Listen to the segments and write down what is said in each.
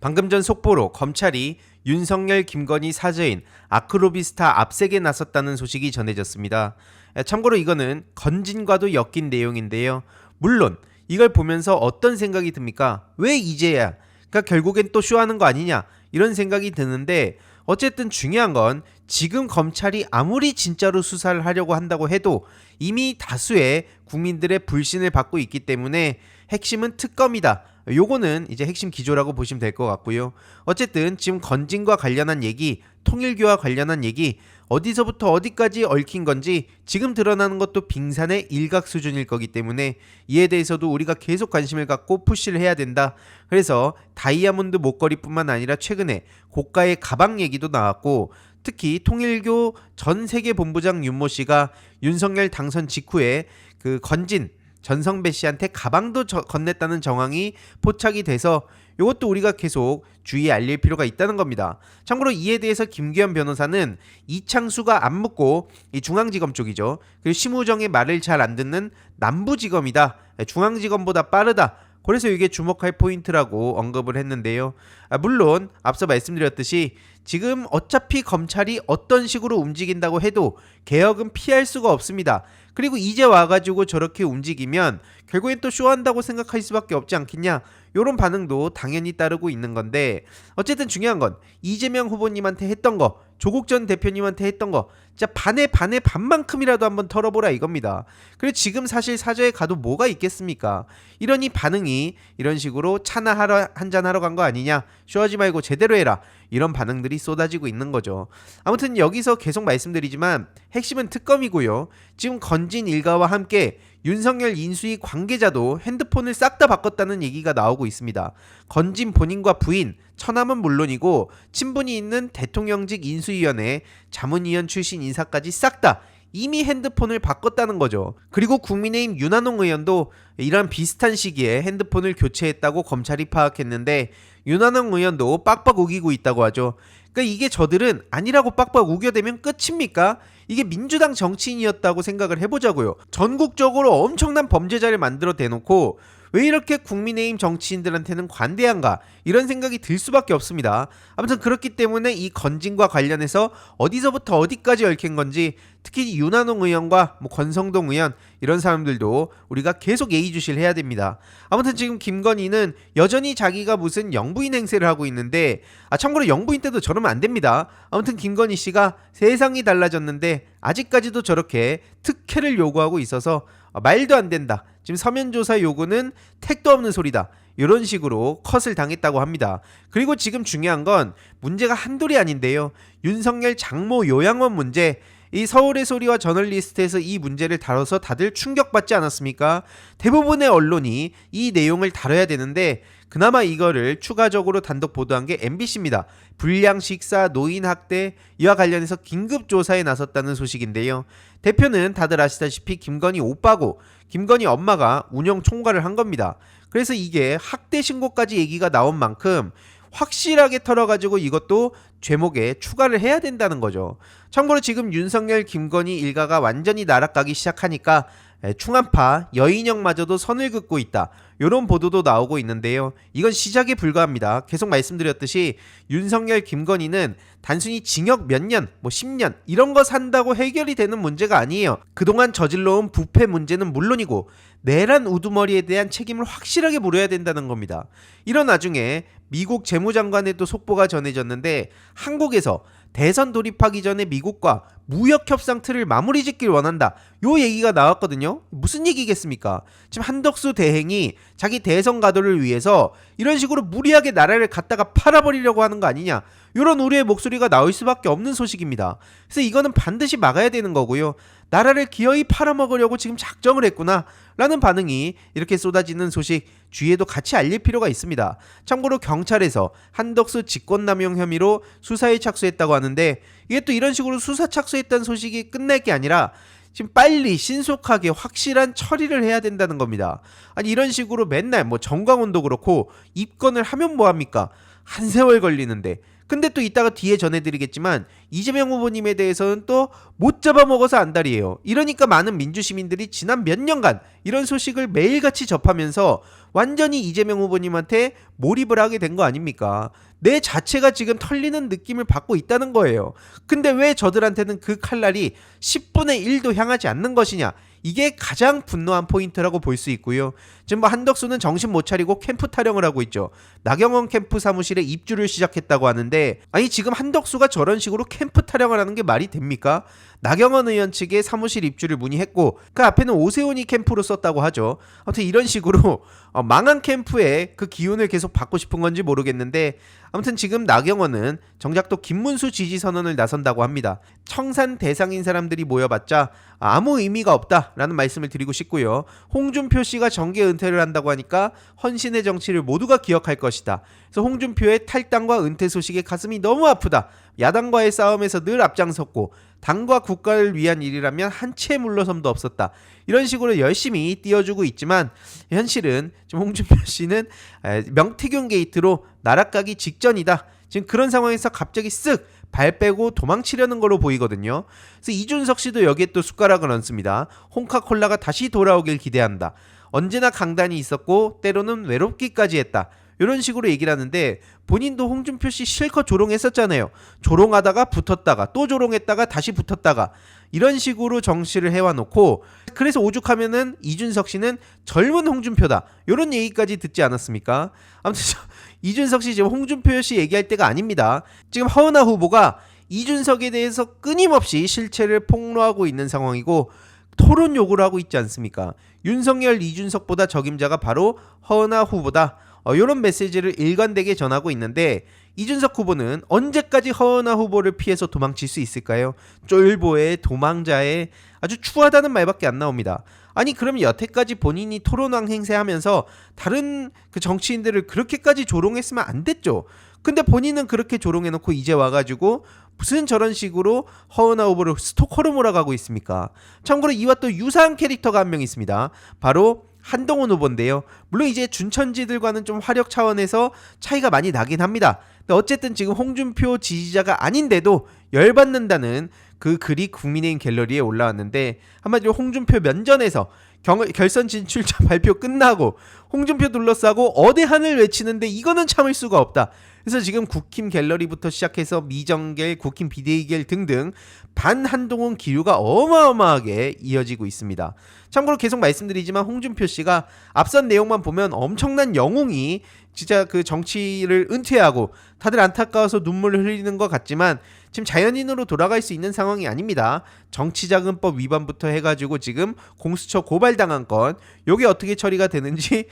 방금 전 속보로 검찰이 윤석열, 김건희 사저인 아크로비스타 압색에 나섰다는 소식이 전해졌습니다. 참고로 이거는 건진과도 엮인 내용인데요. 물론 이걸 보면서 어떤 생각이 듭니까? 왜 이제야? 그러니까 결국엔 또 쇼하는 거 아니냐? 이런 생각이 드는데 어쨌든 중요한 건 지금 검찰이 아무리 진짜로 수사를 하려고 한다고 해도 이미 다수의 국민들의 불신을 받고 있기 때문에 핵심은 특검이다. 요거는 이제 핵심 기조라고 보시면 될 것 같고요. 어쨌든 지금 건진과 관련한 얘기, 통일교와 관련한 얘기 어디서부터 어디까지 얽힌 건지 지금 드러나는 것도 빙산의 일각 수준일 거기 때문에 이에 대해서도 우리가 계속 관심을 갖고 푸시를 해야 된다. 그래서 다이아몬드 목걸이뿐만 아니라 최근에 고가의 가방 얘기도 나왔고 특히 통일교 전 세계 본부장 윤모 씨가 윤석열 당선 직후에 그 건진 전성배 씨한테 가방도 건넸다는 정황이 포착이 돼서 이것도 우리가 계속 주의에 알릴 필요가 있다는 겁니다. 참고로 이에 대해서 김규현 변호사는 이창수가 안 묻고 이 중앙지검 쪽이죠. 그리고 심우정의 말을 잘 안 듣는 남부지검이다. 중앙지검보다 빠르다. 그래서 이게 주목할 포인트라고 언급을 했는데요. 물론 앞서 말씀드렸듯이 지금 어차피 검찰이 어떤 식으로 움직인다고 해도 개혁은 피할 수가 없습니다. 그리고 이제 와가지고 저렇게 움직이면 결국엔 또 쇼한다고 생각할 수밖에 없지 않겠냐, 요런 반응도 당연히 따르고 있는 건데 어쨌든 중요한 건 이재명 후보님한테 했던 거, 조국 전 대표님한테 했던 거 진짜 반의 반만큼이라도 한번 털어보라 이겁니다. 그리고 지금 사실 사저에 가도 뭐가 있겠습니까? 이러니 반응이 이런 식으로 차나 한잔하러 간 거 아니냐, 쇼하지 말고 제대로 해라, 이런 반응들이 쏟아지고 있는 거죠. 아무튼 여기서 계속 말씀드리지만 핵심은 특검이고요. 지금 건진 일가와 함께 윤석열 인수위 관계자도 핸드폰을 싹 다 바꿨다는 얘기가 나오고 있습니다. 건진 본인과 부인, 처남은 물론이고 친분이 있는 대통령직 인수위원회 자문위원 출신 인사까지 싹 다 이미 핸드폰을 바꿨다는 거죠. 그리고 국민의힘 윤한홍 의원도 이런 비슷한 시기에 핸드폰을 교체했다고 검찰이 파악했는데 윤한홍 의원도 빡빡 우기고 있다고 하죠. 그러니까 이게 저들은 아니라고 빡빡 우겨대면 끝입니까? 이게 민주당 정치인이었다고 생각을 해보자고요. 전국적으로 엄청난 범죄자를 만들어 대놓고 왜 이렇게 국민의힘 정치인들한테는 관대한가, 이런 생각이 들 수밖에 없습니다. 아무튼 그렇기 때문에 이 건진과 관련해서 어디서부터 어디까지 얽힌 건지 특히 윤한홍 의원과 권성동 의원 이런 사람들도 우리가 계속 예의주시를 해야 됩니다. 아무튼 지금 김건희는 여전히 자기가 무슨 영부인 행세를 하고 있는데 참고로 영부인 때도 저러면 안 됩니다. 아무튼 김건희 씨가 세상이 달라졌는데 아직까지도 저렇게 특혜를 요구하고 있어서 말도 안 된다. 지금 서면조사 요구는 택도 없는 소리다. 이런 식으로 컷을 당했다고 합니다. 그리고 지금 중요한 건 문제가 한둘이 아닌데요. 윤석열 장모 요양원 문제, 이 서울의 소리와 저널리스트에서 이 문제를 다뤄서 다들 충격받지 않았습니까? 대부분의 언론이 이 내용을 다뤄야 되는데 그나마 이거를 추가적으로 단독 보도한 게 MBC입니다. 불량 식사, 노인 학대 이와 관련해서 긴급 조사에 나섰다는 소식인데요. 대표는 다들 아시다시피 김건희 오빠고 김건희 엄마가 운영 총괄을 한 겁니다. 그래서 이게 학대 신고까지 얘기가 나온 만큼 확실하게 털어가지고 이것도 죄목에 추가를 해야 된다는 거죠. 참고로 지금 윤석열, 김건희 일가가 완전히 나락가기 시작하니까 충한파 여인형마저도 선을 긋고 있다, 이런 보도도 나오고 있는데요. 이건 시작에 불과합니다. 계속 말씀드렸듯이 윤석열, 김건희는 단순히 징역 몇 년, 10년 이런 거 산다고 해결이 되는 문제가 아니에요. 그동안 저질러온 부패 문제는 물론이고 내란 우두머리에 대한 책임을 확실하게 물어야 된다는 겁니다. 이런 와중에 미국 재무장관에도 속보가 전해졌는데 한국에서 대선 돌입하기 전에 미국과 무역협상 틀을 마무리 짓길 원한다, 요 얘기가 나왔거든요. 무슨 얘기겠습니까? 지금 한덕수 대행이 자기 대선 가도를 위해서 이런 식으로 무리하게 나라를 갖다가 팔아버리려고 하는 거 아니냐, 이런 우려의 목소리가 나올 수밖에 없는 소식입니다. 그래서 이거는 반드시 막아야 되는 거고요. 나라를 기어이 팔아먹으려고 지금 작정을 했구나 라는 반응이 이렇게 쏟아지는 소식 주위에도 같이 알릴 필요가 있습니다. 참고로 경찰에서 한덕수 직권남용 혐의로 수사에 착수했다고 하는데 이게 또 이런 식으로 수사 착수했다는 소식이 끝날 게 아니라 지금 빨리 신속하게 확실한 처리를 해야 된다는 겁니다. 아니 이런 식으로 맨날 정광훈도 그렇고 입건을 하면 뭐합니까? 한 세월 걸리는데, 근데 또 이따가 뒤에 전해드리겠지만 이재명 후보님에 대해서는 또 못 잡아먹어서 안달이에요. 이러니까 많은 민주시민들이 지난 몇 년간 이런 소식을 매일같이 접하면서 완전히 이재명 후보님한테 몰입을 하게 된 거 아닙니까? 내 자체가 지금 털리는 느낌을 받고 있다는 거예요. 근데 왜 저들한테는 그 칼날이 10분의 1도 향하지 않는 것이냐? 이게 가장 분노한 포인트라고 볼 수 있고요. 지금 뭐 한덕수는 정신 못 차리고 캠프 타령을 하고 있죠. 나경원 캠프 사무실에 입주를 시작했다고 하는데, 아니 지금 한덕수가 저런 식으로 캠프 타령을 하는 게 말이 됩니까? 나경원 의원 측에 사무실 입주를 문의했고 그 앞에는 오세훈이 캠프로 썼다고 하죠. 아무튼 이런 식으로 망한 캠프에 그 기운을 계속 받고 싶은 건지 모르겠는데, 아무튼 지금 나경원은 정작 또 김문수 지지 선언을 나선다고 합니다. 청산 대상인 사람들이 모여봤자 아무 의미가 없다라는 말씀을 드리고 싶고요. 홍준표 씨가 정계 은퇴를 한다고 하니까 헌신의 정치를 모두가 기억할 것이다. 그래서 홍준표의 탈당과 은퇴 소식에 가슴이 너무 아프다. 야당과의 싸움에서 늘 앞장섰고 당과 국가를 위한 일이라면 한 채 물러섬도 없었다. 이런 식으로 열심히 띄워주고 있지만 현실은 지금 홍준표 씨는 명태균 게이트로 날아가기 직전이다. 지금 그런 상황에서 갑자기 쓱 발 빼고 도망치려는 걸로 보이거든요. 그래서 이준석 씨도 여기에 또 숟가락을 얹습니다. 홍카콜라가 다시 돌아오길 기대한다. 언제나 강단이 있었고 때로는 외롭기까지 했다. 이런 식으로 얘기를 하는데, 본인도 홍준표 씨 실컷 조롱했었잖아요. 조롱하다가 붙었다가 또 조롱했다가 다시 붙었다가 이런 식으로 정치를 해와놓고, 그래서 오죽하면은 이준석 씨는 젊은 홍준표다 이런 얘기까지 듣지 않았습니까? 아무튼 이준석 씨 지금 홍준표 씨 얘기할 때가 아닙니다. 지금 허은하 후보가 이준석에 대해서 끊임없이 실체를 폭로하고 있는 상황이고 토론 요구를 하고 있지 않습니까? 윤석열, 이준석보다 적임자가 바로 허은하 후보다. 이런 메시지를 일관되게 전하고 있는데, 이준석 후보는 언제까지 허은하 후보를 피해서 도망칠 수 있을까요? 쫄보에 도망자에 아주 추하다는 말밖에 안 나옵니다. 아니 그럼 여태까지 본인이 토론왕 행세하면서 다른 그 정치인들을 그렇게까지 조롱했으면 안 됐죠. 근데 본인은 그렇게 조롱해놓고 이제 와가지고 무슨 저런 식으로 허은하 후보를 스토커로 몰아가고 있습니까? 참고로 이와 또 유사한 캐릭터가 한 명 있습니다. 바로 한동훈 후보인데요. 물론 이제 준천지들과는 좀 화력 차원에서 차이가 많이 나긴 합니다. 근데 어쨌든 지금 홍준표 지지자가 아닌데도 열받는다는 그 글이 국민의힘 갤러리에 올라왔는데, 한마디로 홍준표 면전에서 결선 진출자 발표 끝나고 홍준표 둘러싸고 어대한을 외치는데 이거는 참을 수가 없다. 그래서 지금 국힘 갤러리부터 시작해서 미정갤, 국힘 비대위갤 등등 반한동훈 기류가 어마어마하게 이어지고 있습니다. 참고로 계속 말씀드리지만 홍준표 씨가 앞선 내용만 보면 엄청난 영웅이 진짜 그 정치를 은퇴하고 다들 안타까워서 눈물을 흘리는 것 같지만 지금 자연인으로 돌아갈 수 있는 상황이 아닙니다. 정치자금법 위반부터 해가지고 지금 공수처 고발당한 건 요게 어떻게 처리가 되는지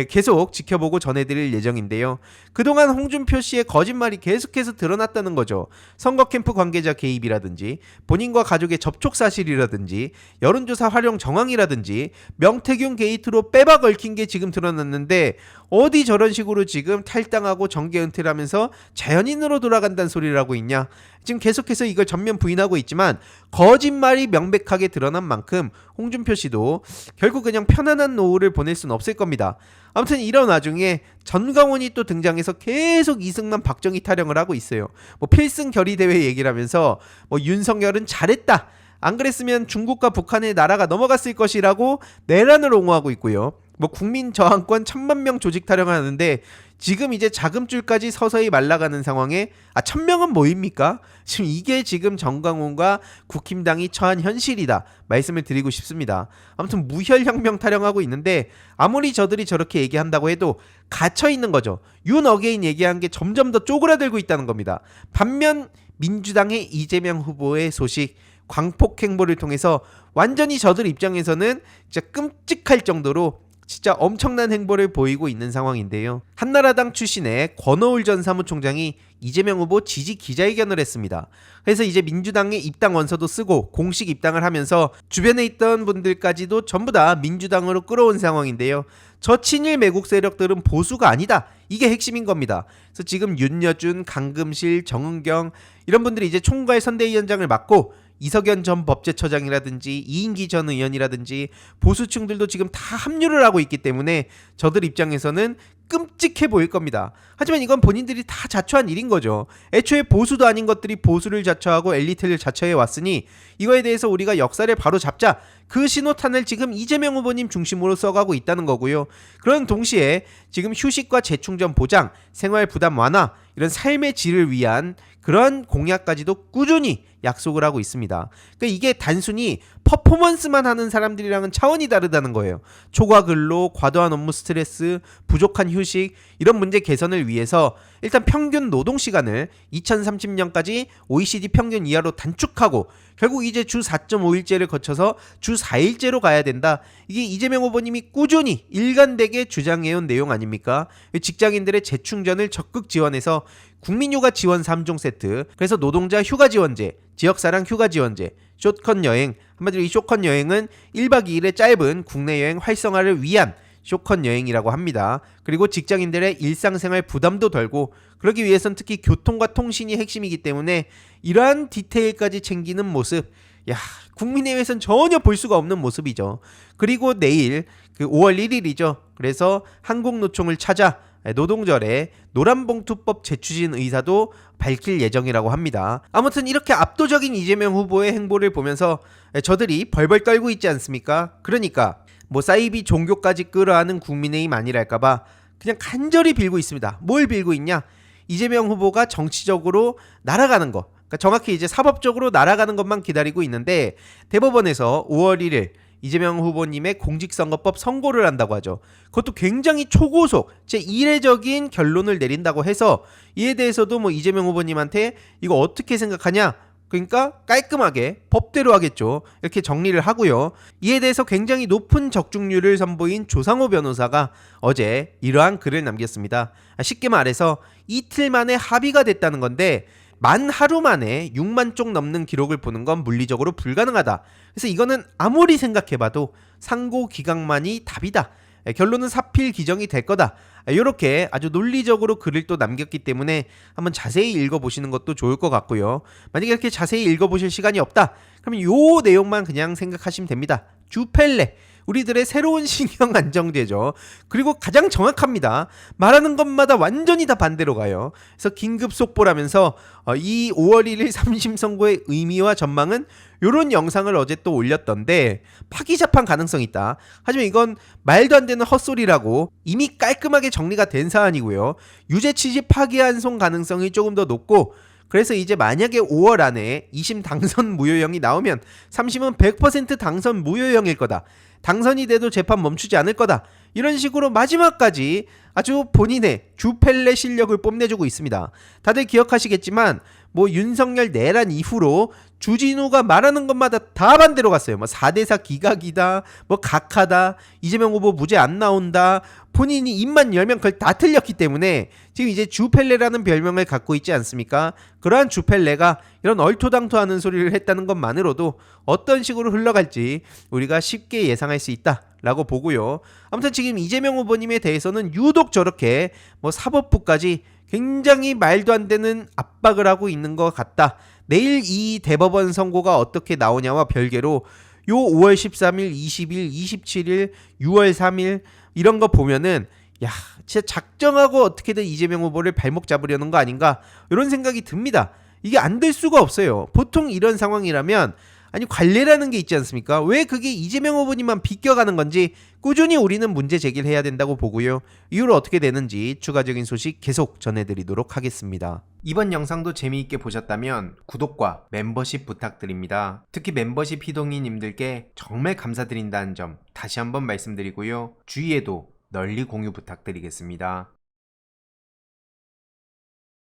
계속 지켜보고 전해드릴 예정인데요. 그동안 홍준표 씨의 거짓말이 계속해서 드러났다는 거죠. 선거 캠프 관계자 개입이라든지 본인과 가족의 접촉 사실이라든지 여론조사 활용 정황이라든지 명태균 게이트로 빼박 얽힌 게 지금 드러났는데, 어디 저런 식으로 지금 탈당하고 정계 은퇴를 하면서 자연인으로 돌아간다는 소리를 하고 있냐. 지금 계속해서 이걸 전면 부인하고 있지만 거짓말이 명백하게 드러난 만큼 홍준표 씨도 결국 그냥 편안한 노후를 보낼 수는 없을 겁니다. 아무튼 이런 와중에 전광훈이 또 등장해서 계속 이승만 박정희 타령을 하고 있어요. 뭐 필승 결의 대회 얘기를 하면서 뭐 윤석열은 잘했다, 안 그랬으면 중국과 북한의 나라가 넘어갔을 것이라고 내란을 옹호하고 있고요. 뭐 국민 저항권 1000만 명 조직 타령을 하는데 지금 이제 자금줄까지 서서히 말라가는 상황에 1000명은 뭐입니까? 지금 이게 지금 정광훈과 국힘당이 처한 현실이다 말씀을 드리고 싶습니다. 아무튼 무혈혁명 타령하고 있는데 아무리 저들이 저렇게 얘기한다고 해도 갇혀있는 거죠. 윤 어게인 얘기한 게 점점 더 쪼그라들고 있다는 겁니다. 반면 민주당의 이재명 후보의 소식, 광폭 행보를 통해서 완전히 저들 입장에서는 진짜 끔찍할 정도로 진짜 엄청난 행보를 보이고 있는 상황인데요. 한나라당 출신의 권오을 전 사무총장이 이재명 후보 지지 기자회견을 했습니다. 그래서 이제 민주당의 입당 원서도 쓰고 공식 입당을 하면서 주변에 있던 분들까지도 전부 다 민주당으로 끌어온 상황인데요. 저 친일 매국 세력들은 보수가 아니다, 이게 핵심인 겁니다. 그래서 지금 윤여준, 강금실, 정은경 이런 분들이 이제 총괄 선대위원장을 맡고 이석연 전 법제처장이라든지 이인기 전 의원이라든지 보수층들도 지금 다 합류를 하고 있기 때문에 저들 입장에서는 끔찍해 보일 겁니다. 하지만 이건 본인들이 다 자초한 일인 거죠. 애초에 보수도 아닌 것들이 보수를 자처하고 엘리트를 자처해 왔으니 이거에 대해서 우리가 역사를 바로 잡자. 그 신호탄을 지금 이재명 후보님 중심으로 써가고 있다는 거고요. 그런 동시에 지금 휴식과 재충전 보장, 생활 부담 완화, 이런 삶의 질을 위한 그런 공약까지도 꾸준히 약속을 하고 있습니다. 그러니까 이게 단순히 퍼포먼스만 하는 사람들이랑은 차원이 다르다는 거예요. 초과 근로, 과도한 업무 스트레스, 부족한 휴식 이런 문제 개선을 위해서 일단 평균 노동 시간을 2030년까지 OECD 평균 이하로 단축하고 결국 이제 주 4.5일제를 거쳐서 주 4일제로 가야 된다. 이게 이재명 후보님이 꾸준히 일관되게 주장해온 내용 아닙니까? 직장인들의 재충전을 적극 지원해서 국민휴가 지원 3종 세트, 그래서 노동자 휴가 지원제, 지역사랑 휴가 지원제, 숏컷 여행, 한마디로 이 숏컷 여행은 1박 2일의 짧은 국내 여행 활성화를 위한 숏컷 여행이라고 합니다. 그리고 직장인들의 일상생활 부담도 덜고 그러기 위해선 특히 교통과 통신이 핵심이기 때문에 이러한 디테일까지 챙기는 모습, 야, 국민의회에선 전혀 볼 수가 없는 모습이죠. 그리고 내일 그 5월 1일이죠. 그래서 한국노총을 찾아 노동절에 노란봉투법 재추진 의사도 밝힐 예정이라고 합니다. 아무튼 이렇게 압도적인 이재명 후보의 행보를 보면서 저들이 벌벌 떨고 있지 않습니까? 그러니까 뭐 사이비 종교까지 끌어안은 국민의힘 아니랄까봐 그냥 간절히 빌고 있습니다. 뭘 빌고 있냐? 이재명 후보가 정치적으로 날아가는 거, 그러니까 정확히 이제 사법적으로 날아가는 것만 기다리고 있는데 대법원에서 5월 1일 이재명 후보님의 공직선거법 선고를 한다고 하죠. 그것도 굉장히 초고속, 제 이례적인 결론을 내린다고 해서 이에 대해서도 뭐 이재명 후보님한테 이거 어떻게 생각하냐? 그러니까 깔끔하게 법대로 하겠죠. 이렇게 정리를 하고요. 이에 대해서 굉장히 높은 적중률을 선보인 조상호 변호사가 어제 이러한 글을 남겼습니다. 쉽게 말해서 이틀 만에 합의가 됐다는 건데 만 하루 만에 6만 쪽 넘는 기록을 보는 건 물리적으로 불가능하다. 그래서 이거는 아무리 생각해봐도 상고 기각만이 답이다. 결론은 사필 기정이 될 거다. 이렇게 아주 논리적으로 글을 또 남겼기 때문에 한번 자세히 읽어보시는 것도 좋을 것 같고요. 만약에 이렇게 자세히 읽어보실 시간이 없다, 그러면 요 내용만 그냥 생각하시면 됩니다. 주펠레, 우리들의 새로운 신형 안정제죠. 그리고 가장 정확합니다. 말하는 것마다 완전히 다 반대로 가요. 그래서 긴급 속보라면서 이 5월 1일 3심 선고의 의미와 전망은 이런 영상을 어제 또 올렸던데 파기잡한 가능성이 있다. 하지만 이건 말도 안 되는 헛소리라고 이미 깔끔하게 정리가 된 사안이고요. 유죄 취지 파기환송 가능성이 조금 더 높고, 그래서 이제 만약에 5월 안에 2심 당선 무효형이 나오면 3심은 100% 당선 무효형일 거다. 당선이 돼도 재판 멈추지 않을 거다. 이런 식으로 마지막까지 아주 본인의 주펠레 실력을 뽐내주고 있습니다. 다들 기억하시겠지만 뭐 윤석열 내란 이후로 주진우가 말하는 것마다 다 반대로 갔어요. 뭐 4대4 기각이다, 뭐 각하다, 이재명 후보 무죄 안 나온다, 본인이 입만 열면 그걸 다 틀렸기 때문에 지금 이제 주펠레라는 별명을 갖고 있지 않습니까? 그러한 주펠레가 이런 얼토당토하는 소리를 했다는 것만으로도 어떤 식으로 흘러갈지 우리가 쉽게 예상할 수 있다라고 보고요. 아무튼 지금 이재명 후보님에 대해서는 유독 저렇게 뭐 사법부까지 굉장히 말도 안 되는 압박을 하고 있는 것 같다. 내일 이 대법원 선고가 어떻게 나오냐와 별개로 요 5월 13일, 20일, 27일, 6월 3일 이런 거 보면은 야, 진짜 작정하고 어떻게든 이재명 후보를 발목 잡으려는 거 아닌가 이런 생각이 듭니다. 이게 안 될 수가 없어요. 보통 이런 상황이라면 아니 관례라는 게 있지 않습니까? 왜 그게 이재명 후보님만 비껴가는 건지 꾸준히 우리는 문제 제기를 해야 된다고 보고요. 이후로 어떻게 되는지 추가적인 소식 계속 전해드리도록 하겠습니다. 이번 영상도 재미있게 보셨다면 구독과 멤버십 부탁드립니다. 특히 멤버십 희동이님들께 정말 감사드린다는 점 다시 한번 말씀드리고요. 주위에도 널리 공유 부탁드리겠습니다.